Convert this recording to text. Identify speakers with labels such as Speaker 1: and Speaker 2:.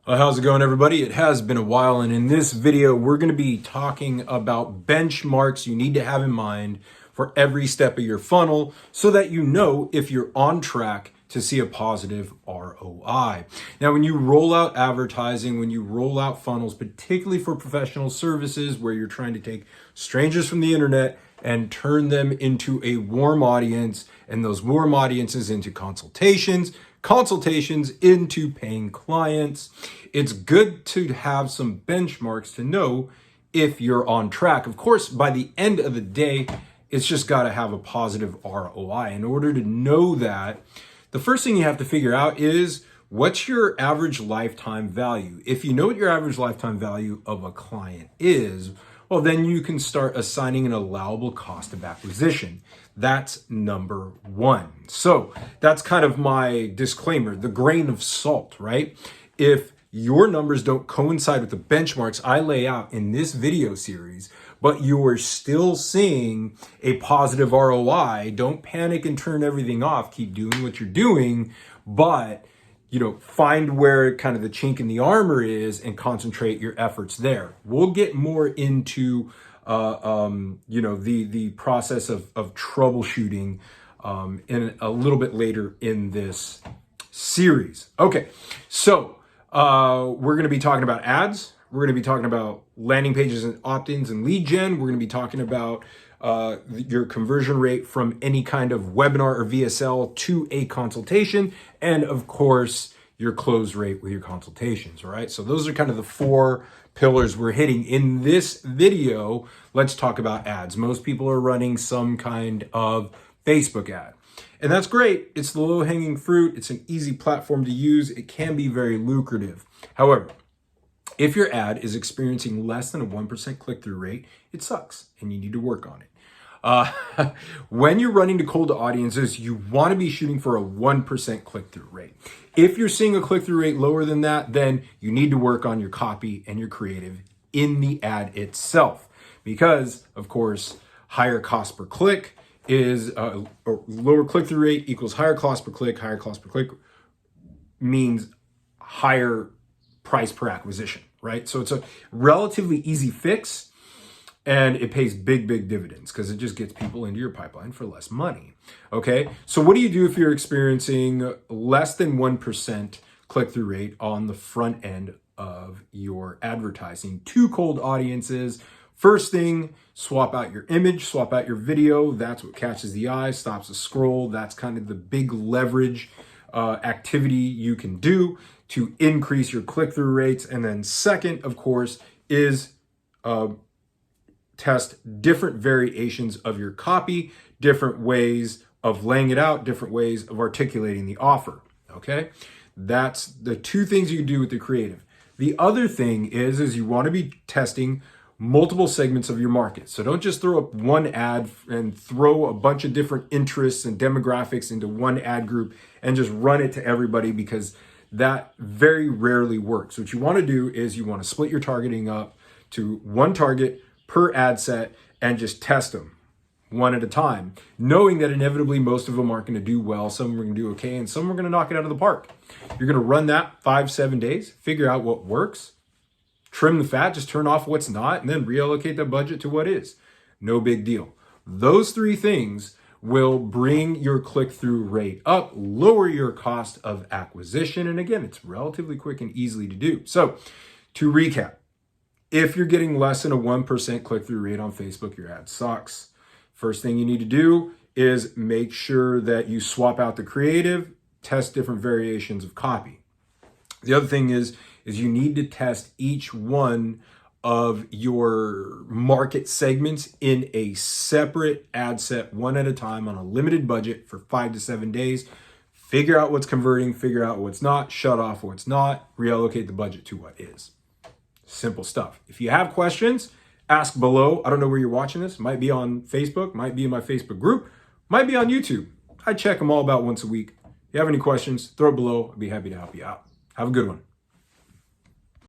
Speaker 1: How's it going, everybody? It has been a while, and in this video we're going to be talking about benchmarks you need to have in mind for every step of your funnel so that you know if you're on track to see a positive ROI. Now, when you roll out advertising, when you roll out funnels, particularly for professional services where you're trying to take strangers from the internet and turn them into a warm audience, and those warm audiences into consultations into paying clients, it's good to have some benchmarks to know if you're on track. Of course, by the end of the day, it's just got to have a positive ROI. In order to know that, the first thing you have to figure out is what's your average lifetime value. If you know what your average lifetime value of a client is, well, then you can start assigning an allowable cost of acquisition. That's number one. So that's kind of my disclaimer, the grain of salt, right? If your numbers don't coincide with the benchmarks I lay out in this video series, but you are still seeing a positive ROI, don't panic and turn everything off. Keep doing what you're doing, but find where kind of the chink in the armor is and concentrate your efforts there. We'll get more into the process of troubleshooting in a little bit later in this series. Okay, so we're going to be talking about ads. We're going to be talking about landing pages and opt-ins and lead gen. We're going to be talking about your conversion rate from any kind of webinar or VSL to a consultation, and of course your close rate with your consultations. All right, so those are kind of the four pillars we're hitting in this video. Let's talk about ads. Most people are running some kind of Facebook ad, and that's great. It's the low-hanging fruit. It's an easy platform to use. It can be very lucrative. However, if your ad is experiencing less than a 1% click-through rate, it sucks and you need to work on it. When you're running to cold audiences, you want to be shooting for a 1% click-through rate. If you're seeing a click-through rate lower than that, then you need to work on your copy and your creative in the ad itself. Because, of course, higher cost per click is or lower click-through rate equals higher cost per click. Higher cost per click means higher price per acquisition, right? So it's a relatively easy fix, and it pays big dividends because it just gets people into your pipeline for less money. Okay, so what do you do if you're experiencing less than 1% click-through rate on the front end of your advertising to cold audiences? First thing, swap out your image, swap out your video. That's what catches the eye, stops the scroll. That's kind of the big leverage activity you can do to increase your click-through rates. And then second, of course, is test different variations of your copy, different ways of laying it out, different ways of articulating the offer, okay? That's the two things you can do with the creative. The other thing is you want to be testing multiple segments of your market. So don't just throw up one ad and throw a bunch of different interests and demographics into one ad group and just run it to everybody, because that very rarely works. What you want to do is you want to split your targeting up to one target per ad set and just test them one at a time, knowing that inevitably most of them aren't going to do well. Some are going to do okay, and some are going to knock it out of the park. You're going to run that 5-7 days, figure out what works, trim the fat, just turn off what's not, and then reallocate the budget to what is. No big deal. Those three things will bring your click-through rate up, lower your cost of acquisition, and again, it's relatively quick and easily to do. So to recap, if you're getting less than a 1% click-through rate on Facebook, your ad sucks. First thing you need to do is make sure that you swap out the creative, test different variations of copy. The other thing is you need to test each one of your market segments in a separate ad set, one at a time, on a limited budget for 5 to 7 days. Figure out what's converting, figure out what's not, shut off what's not, reallocate the budget to what is. Simple stuff. If you have questions, ask below. I don't know where you're watching this. Might be on Facebook, might be in my Facebook group, might be on YouTube. I check them all about once a week. If you have any questions, throw it below. I'd be happy to help you out. Have a good one.